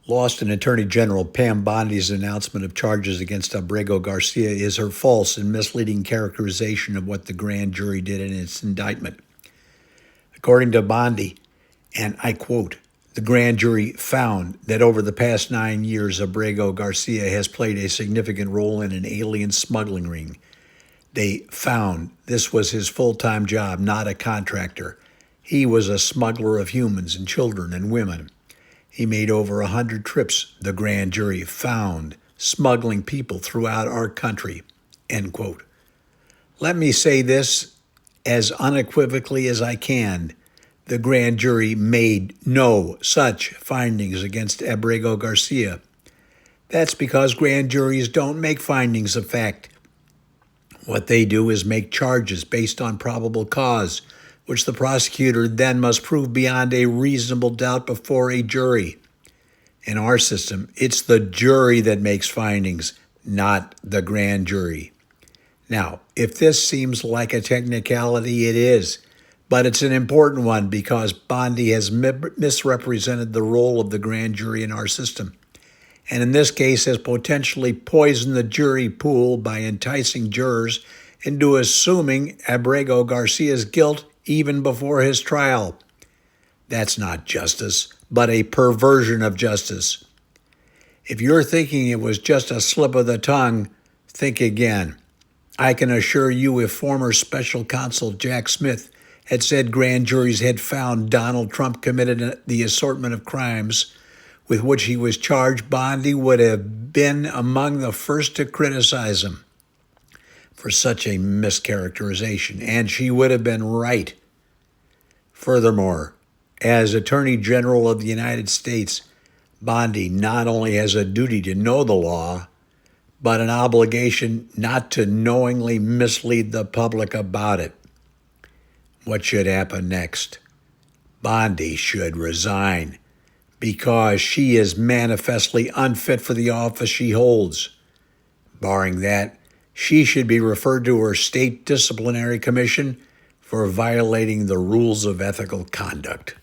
Lost in Attorney General Pam Bondi's announcement of charges against Abrego Garcia is her false and misleading characterization of what the grand jury did in its indictment. According to Bondi, and I quote, the grand jury found that over the past 9 years, Abrego Garcia has played a significant role in an alien smuggling ring. They found this was his full-time job, not a contractor. He was a smuggler of humans and children and women. He made over 100 trips, the grand jury found, smuggling people throughout our country, end quote. Let me say this as unequivocally as I can. The grand jury made no such findings against Abrego Garcia. That's because grand juries don't make findings of fact. What they do is make charges based on probable cause, which the prosecutor then must prove beyond a reasonable doubt before a jury. In our system, it's the jury that makes findings, not the grand jury. Now, if this seems like a technicality, it is, but it's an important one because Bondi has misrepresented the role of the grand jury in our system, and in this case has potentially poisoned the jury pool by enticing jurors into assuming Abrego Garcia's guilt even before his trial. That's not justice, but a perversion of justice. If you're thinking it was just a slip of the tongue, think again. I can assure you if former special counsel Jack Smith had said grand juries had found Donald Trump committed the assortment of crimes with which he was charged, Bondi would have been among the first to criticize him for such a mischaracterization, and she would have been right. Furthermore, as Attorney General of the United States, Bondi not only has a duty to know the law, but an obligation not to knowingly mislead the public about it. What should happen next? Bondi should resign because she is manifestly unfit for the office she holds. Barring that, she should be referred to her state disciplinary commission for violating the rules of ethical conduct.